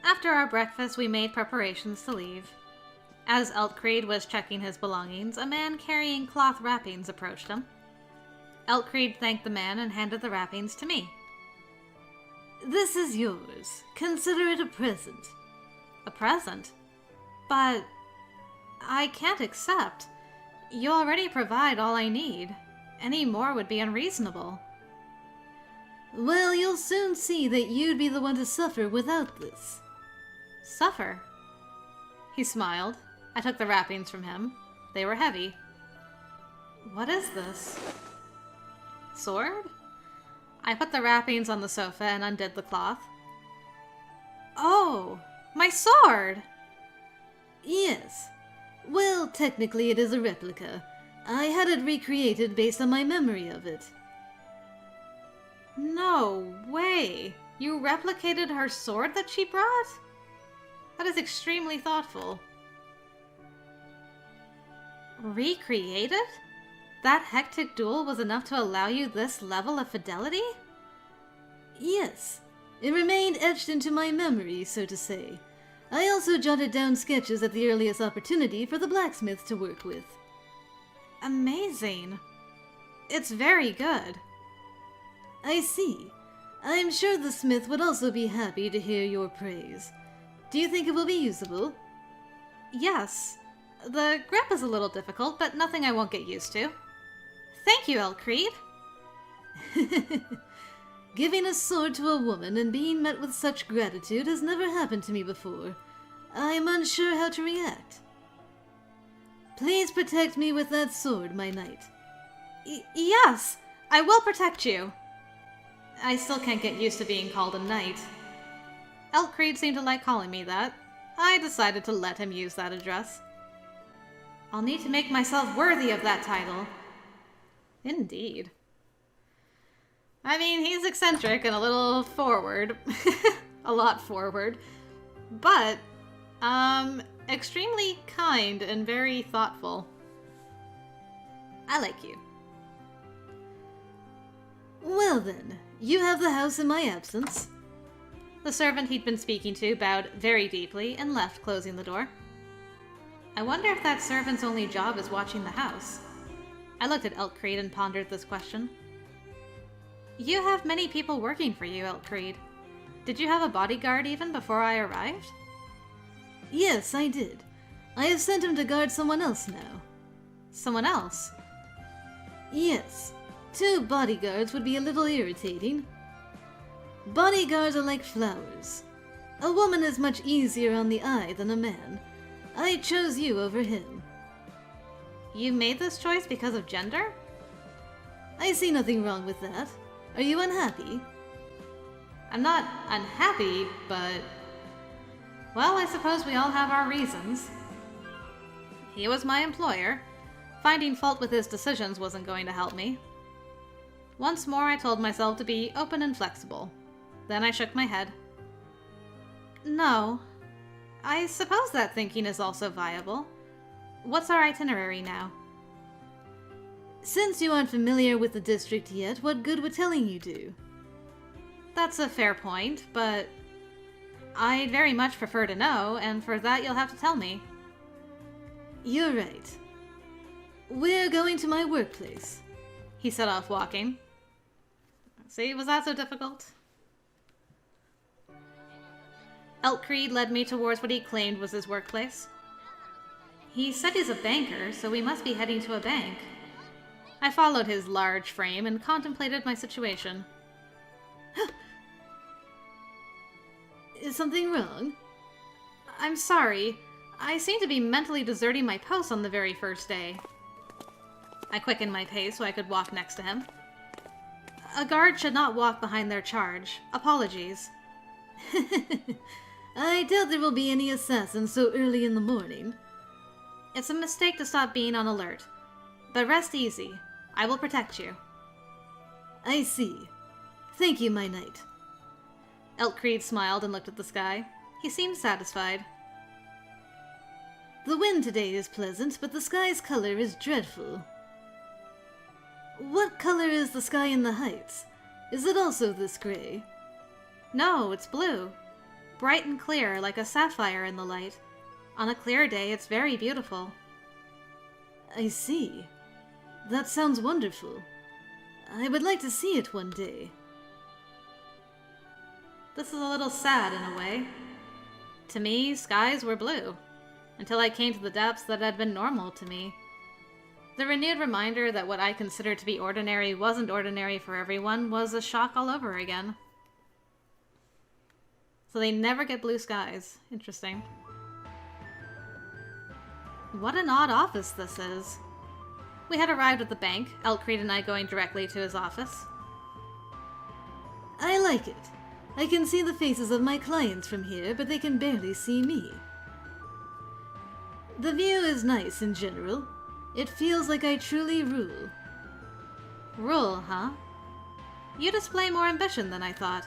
After our breakfast, we made preparations to leave. As Eltcreed was checking his belongings, a man carrying cloth wrappings approached him. Eltcreed thanked the man and handed the wrappings to me. This is yours. Consider it a present. A present? But I can't accept. You already provide all I need. Any more would be unreasonable. Well, you'll soon see that you'd be the one to suffer without this. Suffer? He smiled. I took the wrappings from him. They were heavy. What is this? Sword? I put the wrappings on the sofa and undid the cloth. Oh, my sword! Yes. Well, technically it is a replica. I had it recreated based on my memory of it. No way! You replicated her sword that she brought? That is extremely thoughtful. Recreated? That hectic duel was enough to allow you this level of fidelity? Yes. It remained etched into my memory, so to say. I also jotted down sketches at the earliest opportunity for the blacksmith to work with. Amazing. It's very good. I see. I'm sure the smith would also be happy to hear your praise. Do you think it will be usable? Yes. The grip is a little difficult, but nothing I won't get used to. Thank you, Elk Creed. Giving a sword to a woman and being met with such gratitude has never happened to me before. I'm unsure how to react. Please protect me with that sword, my knight. Yes, I will protect you. I still can't get used to being called a knight. Elk Creed seemed to like calling me that. I decided to let him use that address. I'll need to make myself worthy of that title. Indeed. I mean, he's eccentric and a little forward. A lot forward. But, extremely kind and very thoughtful. I like you. Well then, you have the house in my absence. The servant he'd been speaking to bowed very deeply and left, closing the door. I wonder if that servant's only job is watching the house. I looked at Elk Creed and pondered this question. You have many people working for you, Elk Creed. Did you have a bodyguard even before I arrived? Yes, I did. I have sent him to guard someone else now. Someone else? Yes. 2 bodyguards would be a little irritating. Bodyguards are like flowers. A woman is much easier on the eye than a man. I chose you over him. You made this choice because of gender? I see nothing wrong with that. Are you unhappy? I'm not unhappy, but... well, I suppose we all have our reasons. He was my employer. Finding fault with his decisions wasn't going to help me. Once more, I told myself to be open and flexible. Then I shook my head. No. I suppose that thinking is also viable. What's our itinerary now? Since you aren't familiar with the district yet, what good would telling you do? That's a fair point, but I'd very much prefer to know, and for that you'll have to tell me. You're right. We're going to my workplace. He set off walking. See, was that so difficult? Elk Creed led me towards what he claimed was his workplace. He said he's a banker, so we must be heading to a bank. I followed his large frame and contemplated my situation. Is something wrong? I'm sorry. I seem to be mentally deserting my post on the very first day. I quickened my pace so I could walk next to him. A guard should not walk behind their charge. Apologies. I doubt there will be any assassins so early in the morning. It's a mistake to stop being on alert. But rest easy. I will protect you. I see. Thank you, my knight. Elk Creed smiled and looked at the sky. He seemed satisfied. The wind today is pleasant, but the sky's color is dreadful. What color is the sky in the heights? Is it also this gray? No, it's blue. bright and clear like a sapphire in the light. On a clear day, it's very beautiful. I see. That sounds wonderful. I would like to see it one day. This is a little sad in a way. To me, skies were blue, until I came to the depths that had been normal to me. The renewed reminder that what I considered to be ordinary wasn't ordinary for everyone was a shock all over again. So they never get blue skies. Interesting. What an odd office this is. We had arrived at the bank, Eltcreed and I going directly to his office. I like it. I can see the faces of my clients from here, but they can barely see me. The view is nice in general. It feels like I truly rule. Rule, huh? You display more ambition than I thought.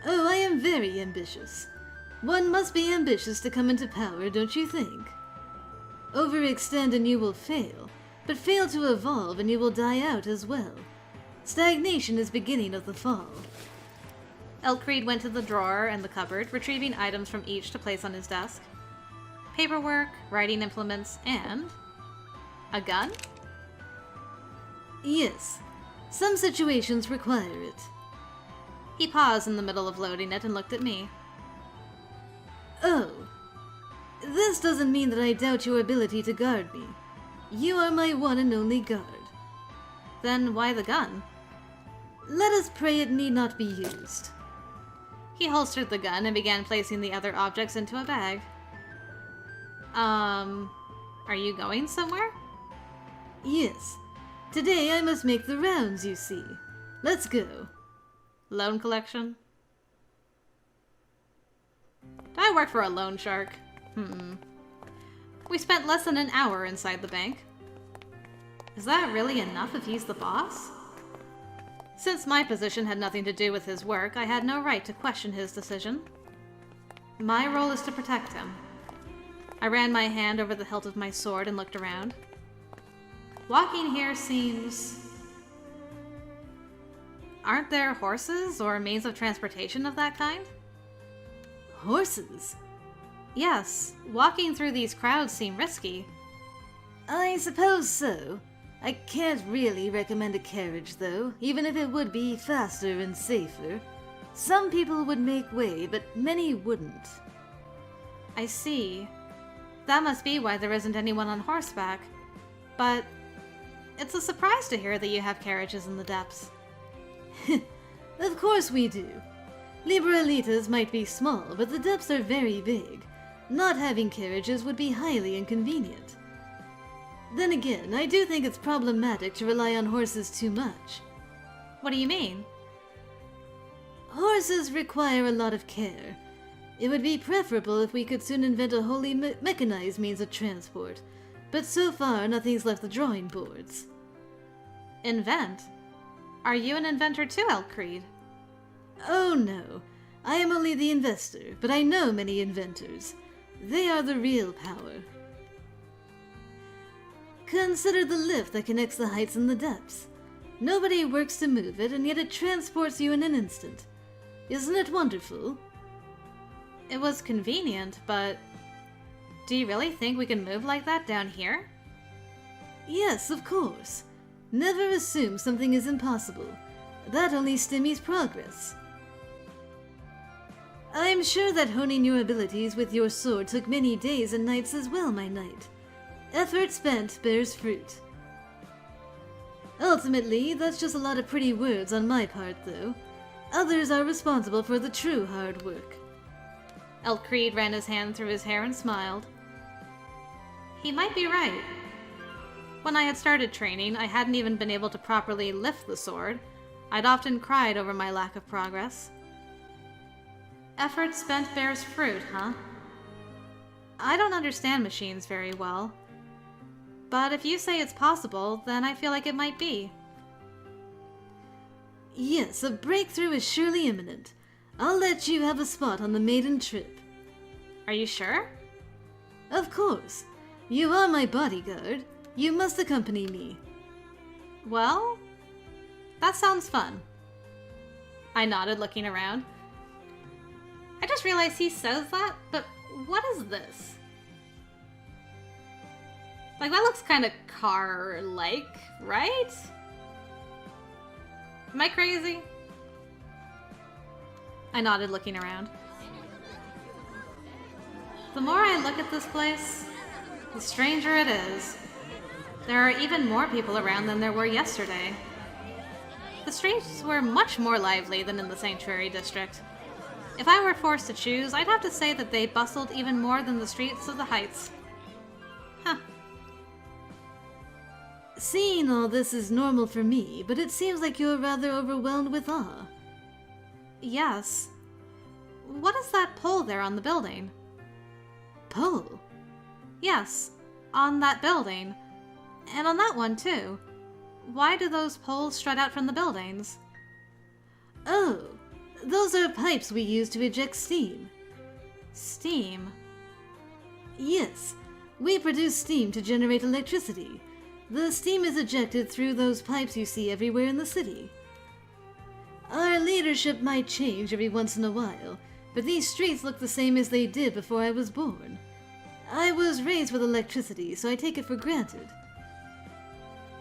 Oh, I am very ambitious. One must be ambitious to come into power, don't you think? Overextend and you will fail, but fail to evolve and you will die out as well. Stagnation is beginning of the fall. Eltcreed went to the drawer and the cupboard, retrieving items from each to place on his desk. Paperwork, writing implements, and... a gun? Yes. Some situations require it. He paused in the middle of loading it and looked at me. Oh. This doesn't mean that I doubt your ability to guard me. You are my one and only guard. Then why the gun? Let us pray it need not be used. He holstered the gun and began placing the other objects into a bag. Are you going somewhere? Yes. Today I must make the rounds, you see. Let's go. Loan collection? Do I work for a loan shark? We spent less than an hour inside the bank. Is that really enough if he's the boss? Since my position had nothing to do with his work, I had no right to question his decision. My role is to protect him. I ran my hand over the hilt of my sword and looked around. Walking here seems... Aren't there horses or means of transportation of that kind? Horses? Yes, walking through these crowds seem risky. I suppose so. I can't really recommend a carriage, though, even if it would be faster and safer. Some people would make way, but many wouldn't. I see. That must be why there isn't anyone on horseback. But it's a surprise to hear that you have carriages in the depths. Of course we do. Liberalitas might be small, but the depths are very big. Not having carriages would be highly inconvenient. Then again, I do think it's problematic to rely on horses too much. What do you mean? Horses require a lot of care. It would be preferable if we could soon invent a wholly mechanized means of transport, but so far nothing's left the drawing boards. Invent? Are you an inventor too, Elk Creed? Oh no, I am only the investor, but I know many inventors. They are the real power. Consider the lift that connects the heights and the depths. Nobody works to move it, and yet it transports you in an instant. Isn't it wonderful? It was convenient, but do you really think we can move like that down here? Yes, of course. Never assume something is impossible. That only stymies progress. I'm sure that honing your abilities with your sword took many days and nights as well, my knight. Effort spent bears fruit. Ultimately, that's just a lot of pretty words on my part, though. Others are responsible for the true hard work. Elk Creed ran his hand through his hair and smiled. He might be right. When I had started training, I hadn't even been able to properly lift the sword. I'd often cried over my lack of progress. Effort spent bears fruit, huh? I don't understand machines very well. But if you say it's possible, then I feel like it might be. Yes, a breakthrough is surely imminent. I'll let you have a spot on the maiden trip. Are you sure? Of course. You are my bodyguard. You must accompany me. Well, that sounds fun. I nodded, looking around. I just realized he says that, but what is this? Like, that looks kind of car-like, right? Am I crazy? I nodded, looking around. The more I look at this place, the stranger it is. There are even more people around than there were yesterday. The streets were much more lively than in the Sanctuary District. If I were forced to choose, I'd have to say that they bustled even more than the streets of the Heights. Huh. Seeing all this is normal for me, but it seems like you're rather overwhelmed with awe. Yes. What is that pole there on the building? Pole? Yes, on that building. And on that one, too. Why do those poles strut out from the buildings? Oh, those are pipes we use to eject steam. Steam? Yes, we produce steam to generate electricity. The steam is ejected through those pipes you see everywhere in the city. Our leadership might change every once in a while, but these streets look the same as they did before I was born. I was raised with electricity, so I take it for granted.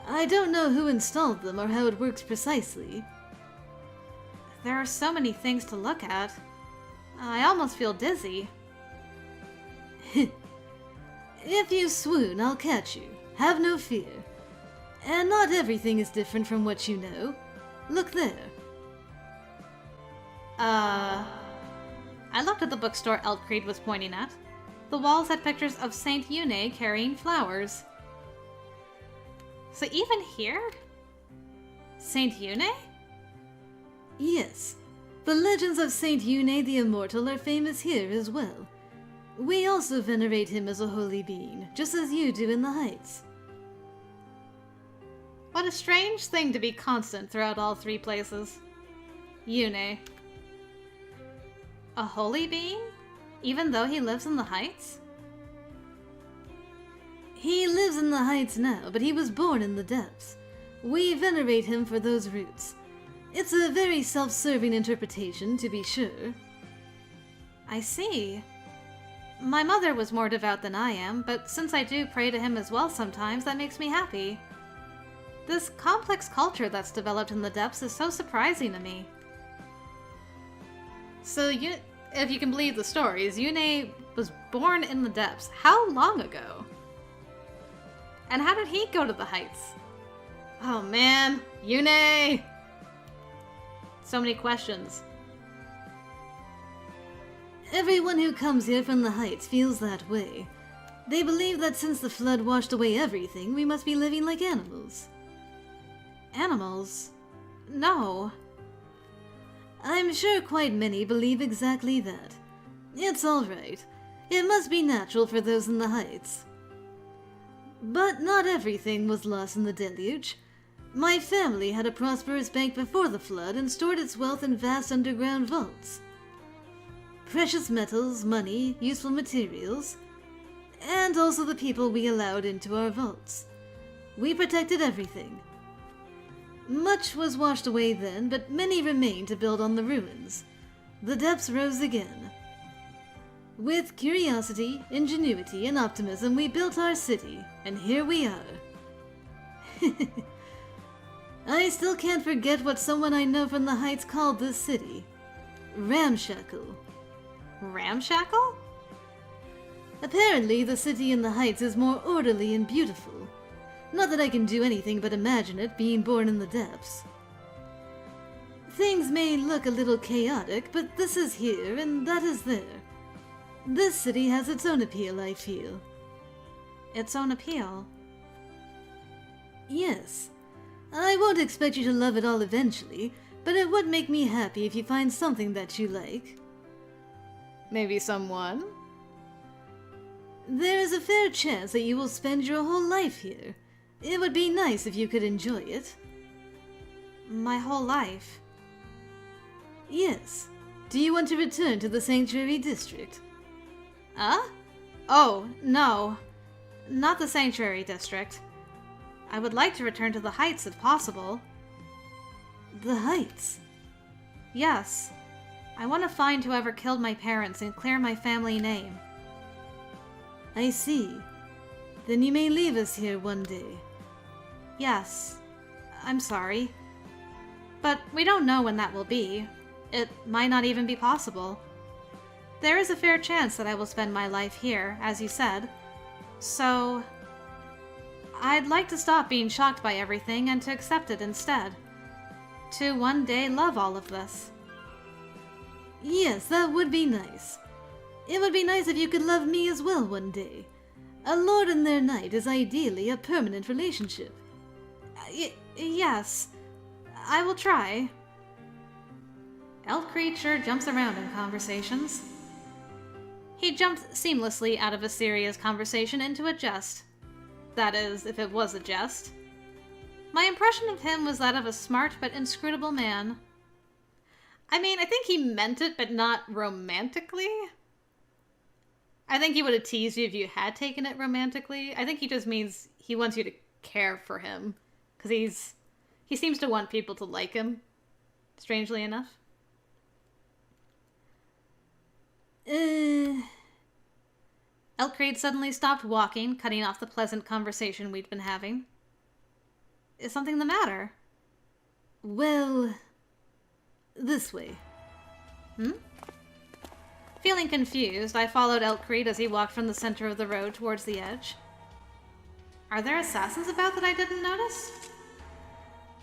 I don't know who installed them or how it works precisely. There are so many things to look at. I almost feel dizzy. If you swoon, I'll catch you. Have no fear. And not everything is different from what you know. Look there. I looked at the bookstore Eltcreed was pointing at. The walls had pictures of Saint Une carrying flowers. So even here? Saint Une? Yes. The legends of Saint Une the Immortal are famous here as well. We also venerate him as a holy being, just as you do in the Heights. What a strange thing to be constant throughout all three places. Une. A holy being? Even though he lives in the Heights? He lives in the Heights now, but he was born in the depths. We venerate him for those roots. It's a very self-serving interpretation, to be sure. I see. My mother was more devout than I am, but since I do pray to him as well sometimes, that makes me happy. This complex culture that's developed in the depths is so surprising to me. So, if you can believe the stories, Une was born in the depths. How long ago? And how did he go to the Heights? Oh man, Une! So many questions. Everyone who comes here from the Heights feels that way. They believe that since the flood washed away everything, we must be living like animals. Animals? No. I'm sure quite many believe exactly that. It's all right. It must be natural for those in the Heights. But not everything was lost in the deluge. My family had a prosperous bank before the flood and stored its wealth in vast underground vaults. Precious metals, money, useful materials, and also the people we allowed into our vaults. We protected everything. Much was washed away then, but many remained to build on the ruins. The depths rose again. With curiosity, ingenuity, and optimism, we built our city, and here we are. I still can't forget what someone I know from the Heights called this city. Ramshackle. Ramshackle? Apparently, the city in the Heights is more orderly and beautiful. Not that I can do anything but imagine it, being born in the depths. Things may look a little chaotic, but this is here and that is there. This city has its own appeal, I feel. Its own appeal? Yes. I won't expect you to love it all eventually, but it would make me happy if you find something that you like. Maybe someone? There is a fair chance that you will spend your whole life here. It would be nice if you could enjoy it. My whole life? Yes. Do you want to return to the Sanctuary District? Oh, no. Not the Sanctuary District. I would like to return to the Heights if possible. The Heights? Yes. I want to find whoever killed my parents and clear my family name. I see. Then you may leave us here one day. Yes. I'm sorry. But we don't know when that will be. It might not even be possible. There is a fair chance that I will spend my life here, as you said. So... I'd like to stop being shocked by everything and to accept it instead. To one day love all of this. Yes, that would be nice. It would be nice if you could love me as well one day. A lord and their knight is ideally a permanent relationship. Yes. I will try. Elk Creed sure jumps around in conversations. He jumped seamlessly out of a serious conversation into a jest. That is, if it was a jest. My impression of him was that of a smart but inscrutable man. I mean, I think he meant it, but not romantically. I think he would have teased you if you had taken it romantically. I think he just means he wants you to care for him. Because he seems to want people to like him, strangely enough. Elk Creed suddenly stopped walking, cutting off the pleasant conversation we'd been having. Is something the matter? Well, this way. Feeling confused, I followed Elk Creed as he walked from the center of the road towards the edge. Are there assassins about that I didn't notice?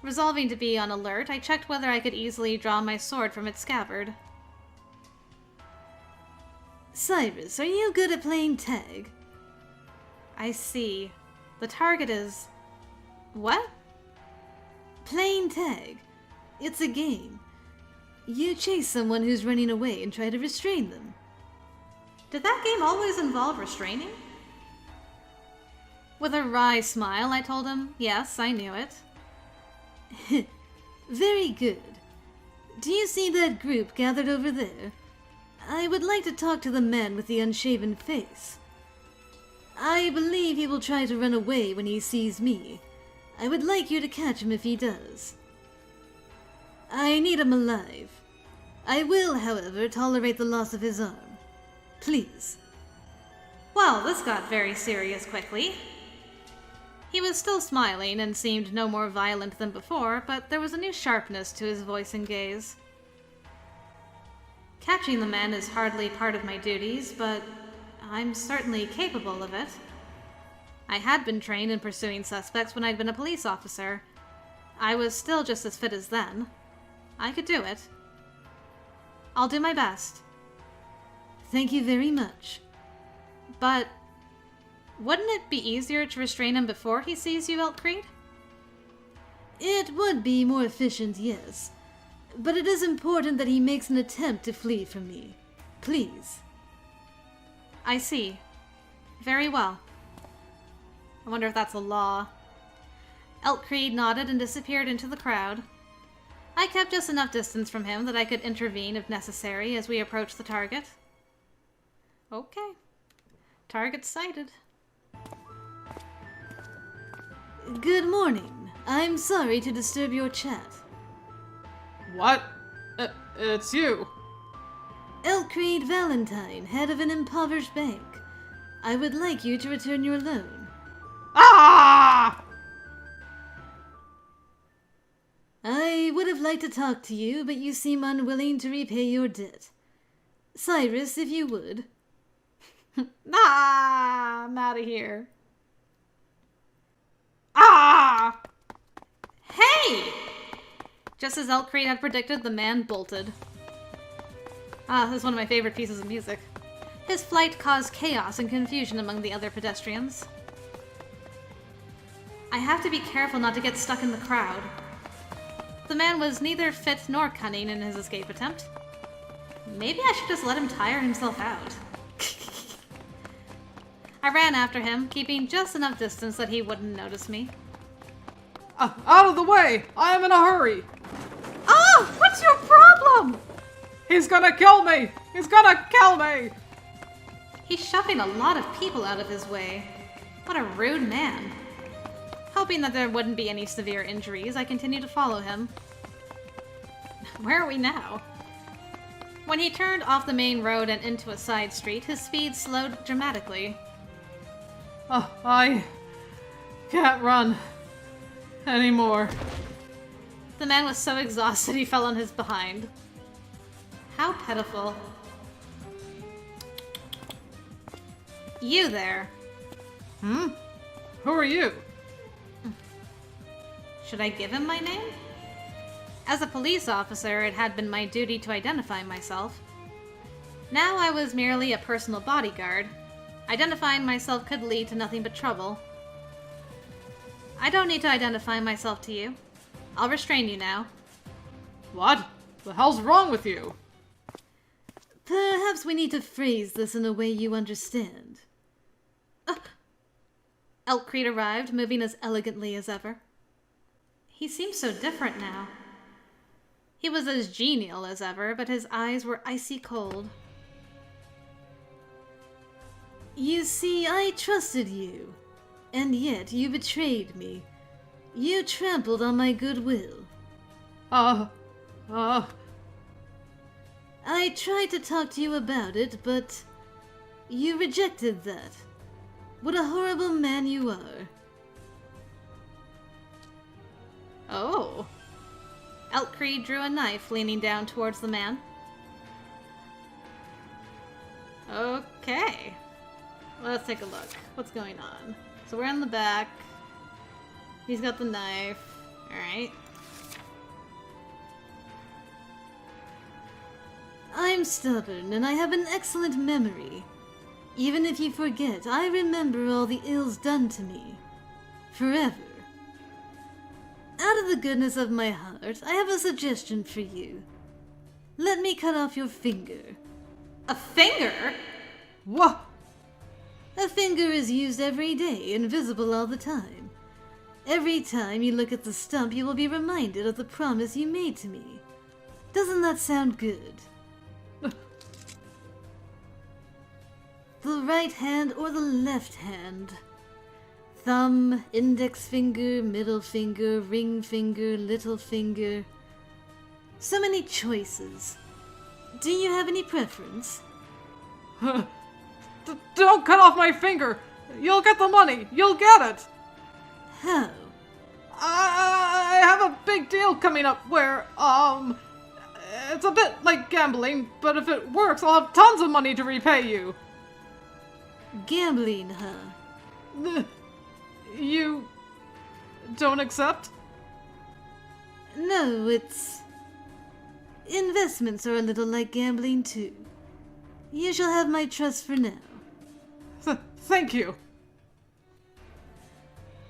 Resolving to be on alert, I checked whether I could easily draw my sword from its scabbard. Cyrus, are you good at playing tag? I see. The target is... What? Playing tag. It's a game. You chase someone who's running away and try to restrain them. Did that game always involve restraining? With a wry smile, I told him, yes, I knew it. Very good. Do you see that group gathered over there? I would like to talk to the man with the unshaven face. I believe he will try to run away when he sees me. I would like you to catch him if he does. I need him alive. I will, however, tolerate the loss of his arm. Please. Well, this got very serious quickly. He was still smiling and seemed no more violent than before, but there was a new sharpness to his voice and gaze. Catching the man is hardly part of my duties, but I'm certainly capable of it. I had been trained in pursuing suspects when I'd been a police officer. I was still just as fit as then. I could do it. I'll do my best. Thank you very much. But wouldn't it be easier to restrain him before he sees you, Elk Creed? It would be more efficient, yes. But it is important that he makes an attempt to flee from me. Please. I see. Very well. I wonder if that's a law. Elk Creed nodded and disappeared into the crowd. I kept just enough distance from him that I could intervene if necessary as we approached the target. Okay. Target sighted. Good morning. I'm sorry to disturb your chat. What? It's you. Eltcreed Valentine, head of an impoverished bank. I would like you to return your loan. Ah! I would have liked to talk to you, but you seem unwilling to repay your debt. Cyrus, if you would. Ah! I'm out of here. Ah! Hey! Just as Elk Creed had predicted, the man bolted. Ah, this is one of my favorite pieces of music. His flight caused chaos and confusion among the other pedestrians. I have to be careful not to get stuck in the crowd. The man was neither fit nor cunning in his escape attempt. Maybe I should just let him tire himself out. I ran after him, keeping just enough distance that he wouldn't notice me. Out of the way! I am in a hurry! Oh! What's your problem? He's gonna kill me! He's gonna kill me! He's shoving a lot of people out of his way. What a rude man. Hoping that there wouldn't be any severe injuries, I continued to follow him. Where are we now? When he turned off the main road and into a side street, his speed slowed dramatically. I can't run anymore. The man was so exhausted he fell on his behind. How pitiful. You there. Who are you? Should I give him my name? As a police officer, it had been my duty to identify myself. Now I was merely a personal bodyguard. Identifying myself could lead to nothing but trouble. I don't need to identify myself to you. I'll restrain you now. What? The hell's wrong with you? Perhaps we need to phrase this in a way you understand. Elk Creed arrived, moving as elegantly as ever. He seemed so different now. He was as genial as ever, but his eyes were icy cold. You see, I trusted you, and yet you betrayed me. You trampled on my goodwill. I tried to talk to you about it, but you rejected that. What a horrible man you are. Oh. Elk Creed drew a knife, leaning down towards the man. Okay. Let's take a look. What's going on? So we're in the back. He's got the knife. Alright. I'm stubborn, and I have an excellent memory. Even if you forget, I remember all the ills done to me. Forever. Out of the goodness of my heart, I have a suggestion for you. Let me cut off your finger. A finger? What? A finger is used every day, invisible all the time. Every time you look at the stump, you will be reminded of the promise you made to me. Doesn't that sound good? The right hand or the left hand? Thumb, index finger, middle finger, ring finger, little finger. So many choices. Do you have any preference? Don't cut off my finger! You'll get the money! You'll get it! How? I have a big deal coming up where, it's a bit like gambling, but if it works, I'll have tons of money to repay you. Gambling, huh? You don't accept? No, it's... Investments are a little like gambling, too. You shall have my trust for now. Thank you.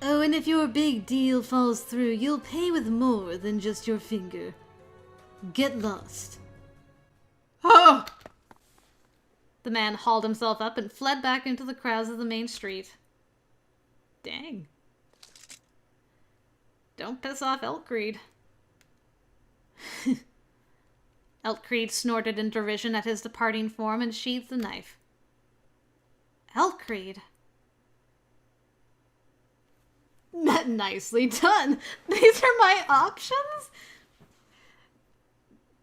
Oh, and if your big deal falls through, you'll pay with more than just your finger. Get lost. Oh! The man hauled himself up and fled back into the crowds of the main street. Dang. Don't piss off Elk Creed. Elk Creed snorted in derision at his departing form and sheathed the knife. Elk Creed. Nicely done. These are my options?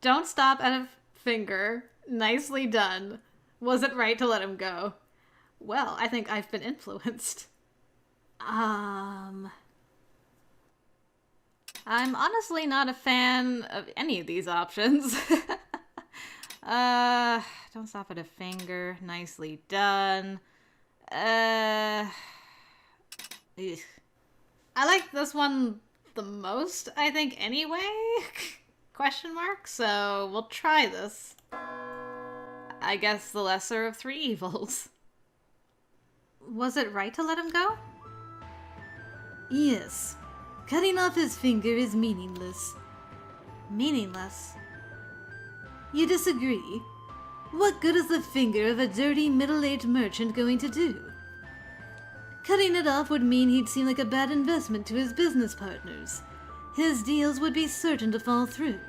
Don't stop at a finger. Nicely done. Was it right to let him go? Well, I think I've been influenced. I'm honestly not a fan of any of these options. Don't stop at a finger. Nicely done. Ugh. I like this one the most, I think, anyway? Question mark? So we'll try this. I guess the lesser of three evils. Was it right to let him go? Yes. Cutting off his finger is meaningless. Meaningless? You disagree? What good is the finger of a dirty middle-aged merchant going to do? Cutting it off would mean he'd seem like a bad investment to his business partners. His deals would be certain to fall through.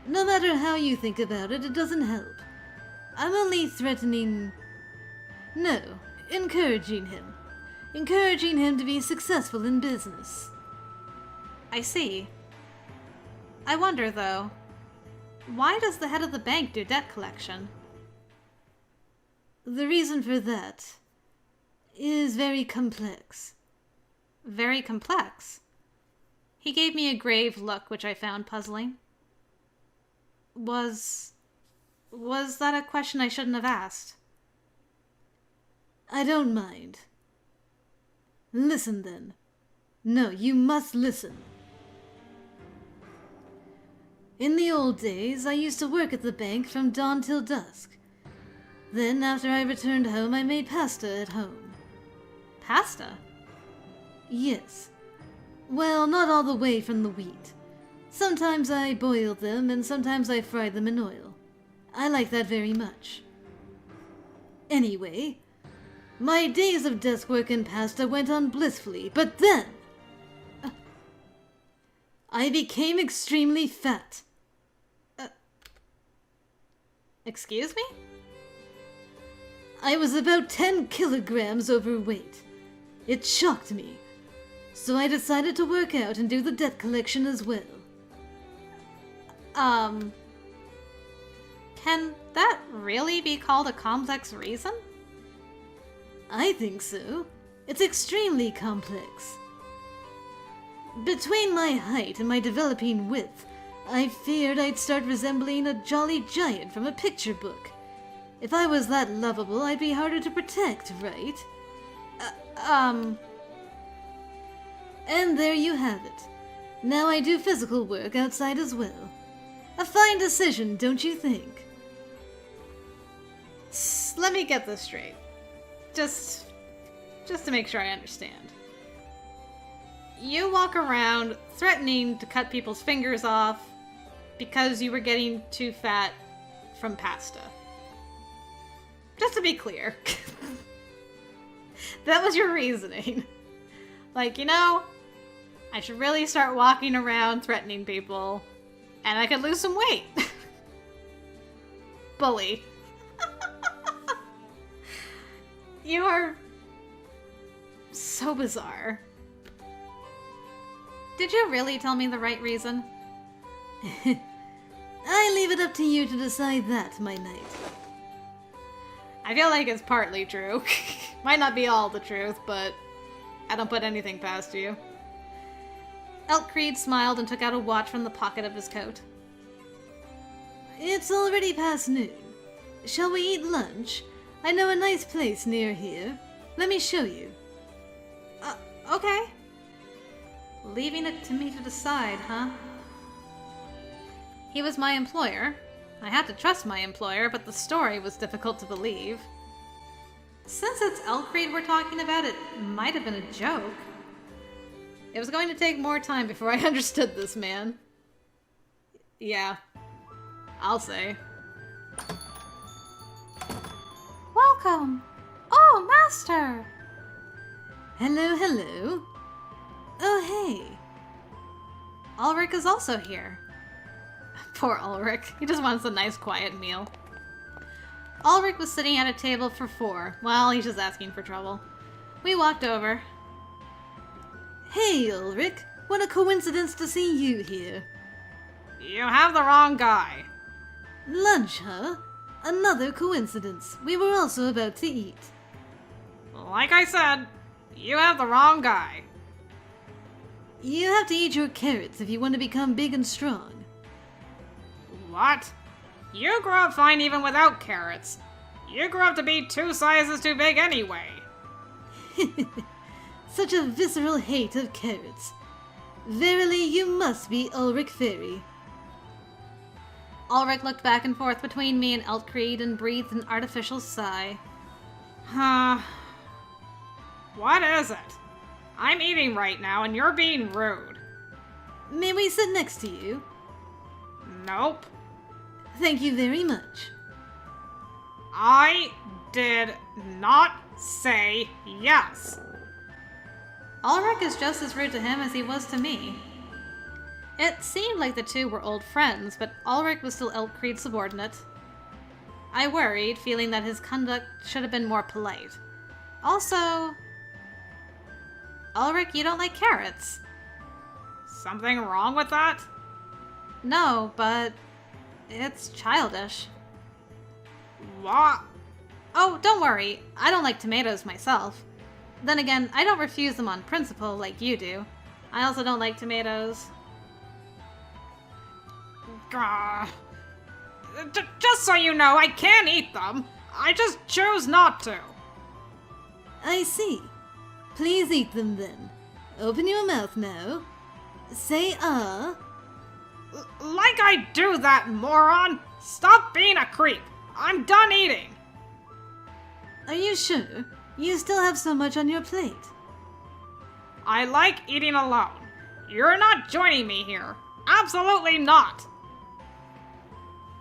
No matter how you think about it, it doesn't help. I'm only threatening... No, encouraging him. Encouraging him to be successful in business. I see. I wonder, though, Why does the head of the bank do debt collection? The reason for that is very complex. Very complex. He gave me a grave look, which I found puzzling. Was that a question I shouldn't have asked? I don't mind. Listen then. No, you must listen. In the old days, I used to work at the bank from dawn till dusk. Then, after I returned home, I made pasta at home. Pasta? Yes. Well, not all the way from the wheat. Sometimes I boiled them, and sometimes I fried them in oil. I like that very much. Anyway, my days of desk work and pasta went on blissfully, but then I became extremely fat. Excuse me? I was about 10 kilograms overweight. It shocked me. So I decided to work out and do the debt collection as well. Can that really be called a complex reason? I think so. It's extremely complex. Between my height and my developing width, I feared I'd start resembling a jolly giant from a picture book. If I was that lovable, I'd be harder to protect, right? And there you have it. Now I do physical work outside as well. A fine decision, don't you think? Let me get this straight. Just to make sure I understand. You walk around threatening to cut people's fingers off because you were getting too fat from pasta. Just to be clear. That was your reasoning. Like, I should really start walking around threatening people, and I could lose some weight. Bully. You are so bizarre. Did you really tell me the right reason? I leave it up to you to decide that, my knight. I feel like it's partly true. Might not be all the truth, but I don't put anything past you. Elk Creed smiled and took out a watch from the pocket of his coat. It's already past noon. Shall we eat lunch? I know a nice place near here. Let me show you. Okay. Leaving it to me to decide, huh? He was my employer. I had to trust my employer, but the story was difficult to believe. Since it's Elk Creed we're talking about, it might have been a joke. It was going to take more time before I understood this man. Yeah, I'll say. Welcome! Oh, Master! Hello, hello. Oh, hey. Ulric is also here. Poor Ulric. He just wants a nice, quiet meal. Ulric was sitting at a table for 4. Well, he's just asking for trouble. We walked over. Hey, Ulric. What a coincidence to see you here. You have the wrong guy. Lunch, huh? Another coincidence. We were also about to eat. Like I said, you have the wrong guy. You have to eat your carrots if you want to become big and strong. What? You grew up fine even without carrots. You grew up to be 2 sizes too big anyway. Such a visceral hate of carrots. Verily, you must be Ulric Fairy. Ulric looked back and forth between me and Elk Creed and breathed an artificial sigh. What is it? I'm eating right now and you're being rude. May we sit next to you? Nope. Thank you very much. I did not say yes. Ulric is just as rude to him as he was to me. It seemed like the two were old friends, but Ulric was still Elk Creed's subordinate. I worried, feeling that his conduct should have been more polite. Also, Ulric, you don't like carrots. Something wrong with that? No, but It's childish. What? Oh, don't worry. I don't like tomatoes myself. Then again, I don't refuse them on principle like you do. I also don't like tomatoes. Gah. Just so you know, I can eat them. I just choose not to. I see. Please eat them then. Open your mouth now. Say ah. Like I do that, moron! Stop being a creep! I'm done eating! Are you sure? You still have so much on your plate. I like eating alone. You're not joining me here. Absolutely not!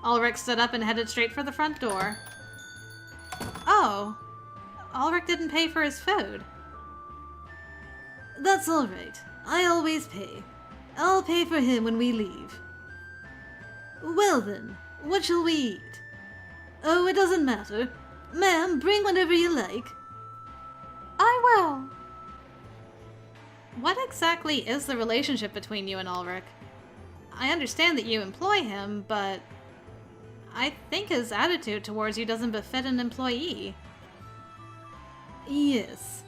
Ulric stood up and headed straight for the front door. Oh, Ulric didn't pay for his food. That's all right. I always pay. I'll pay for him when we leave. Well then, what shall we eat? Oh, it doesn't matter. Ma'am, bring whatever you like. I will. What exactly is the relationship between you and Ulric? I understand that you employ him, but I think his attitude towards you doesn't befit an employee. Yes.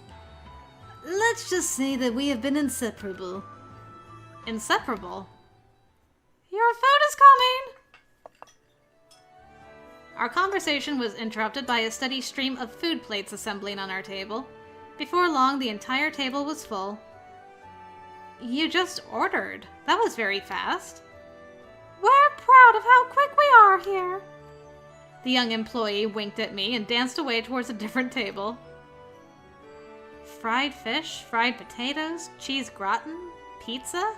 Let's just say that we have been inseparable. Inseparable? Your food is coming! Our conversation was interrupted by a steady stream of food plates assembling on our table. Before long, the entire table was full. You just ordered. That was very fast. We're proud of how quick we are here. The young employee winked at me and danced away towards a different table. Fried fish, fried potatoes, cheese gratin, pizza?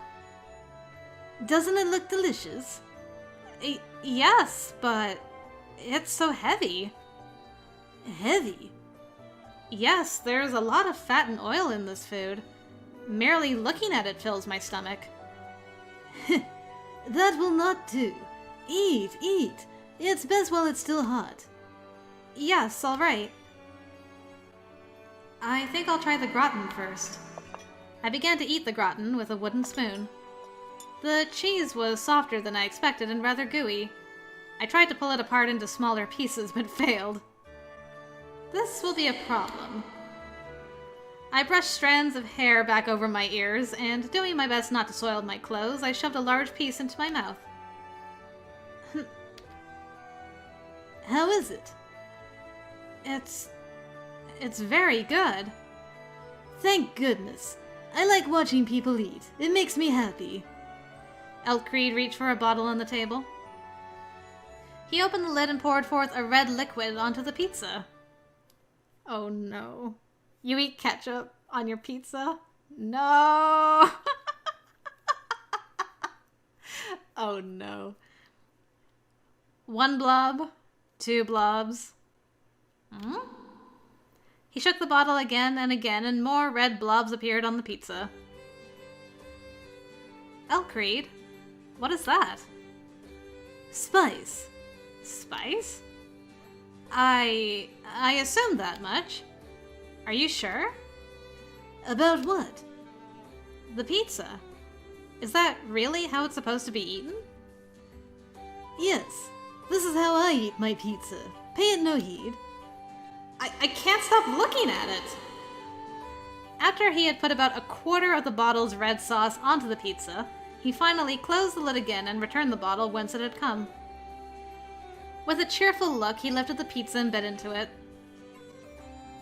Doesn't it look delicious? Yes, but it's so heavy. Heavy? Yes, there's a lot of fat and oil in this food. Merely looking at it fills my stomach. That will not do. Eat, eat. It's best while it's still hot. Yes, all right. I think I'll try the gratin first. I began to eat the gratin with a wooden spoon. The cheese was softer than I expected and rather gooey. I tried to pull it apart into smaller pieces, but failed. This will be a problem. I brushed strands of hair back over my ears, and doing my best not to soil my clothes, I shoved a large piece into my mouth. How is it? It's very good. Thank goodness. I like watching people eat. It makes me happy. Elk Creed reached for a bottle on the table. He opened the lid and poured forth a red liquid onto the pizza. Oh no. You eat ketchup on your pizza? No! Oh no. 1 blob, 2 blobs. He shook the bottle again, and more red blobs appeared on the pizza. Eltcreed, what is that? Spice. Spice? I assumed that much. Are you sure? About what? The pizza. Is that really how it's supposed to be eaten? Yes. This is how I eat my pizza. Pay it no heed. I can't stop looking at it. After he had put about a quarter of the bottle's red sauce onto the pizza, he finally closed the lid again and returned the bottle whence it had come. With a cheerful look, he lifted the pizza and bit into it.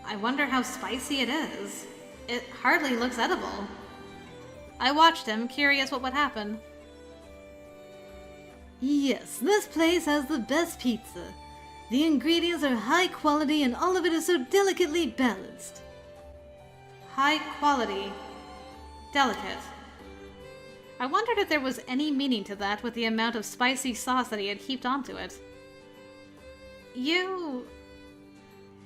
I wonder how spicy it is. It hardly looks edible. I watched him, curious what would happen. Yes, this place has the best pizza. The ingredients are high quality and all of it is so delicately balanced. High quality. Delicate. I wondered if there was any meaning to that with the amount of spicy sauce that he had heaped onto it. You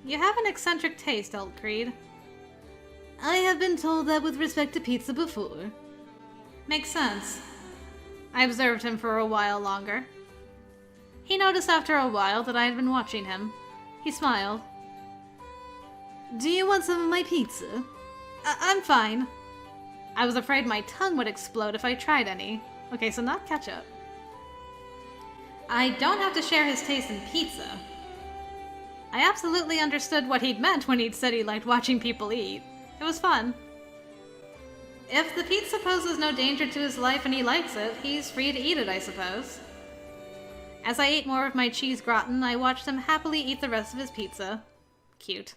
have an eccentric taste, Eltcreed. I have been told that with respect to pizza before. Makes sense. I observed him for a while longer. He noticed after a while that I had been watching him. He smiled. Do you want some of my pizza? I'm fine. I was afraid my tongue would explode if I tried any. Okay, so not ketchup. I don't have to share his taste in pizza. I absolutely understood what he'd meant when he'd said he liked watching people eat. It was fun. If the pizza poses no danger to his life and he likes it, he's free to eat it, I suppose. As I ate more of my cheese gratin, I watched him happily eat the rest of his pizza. Cute.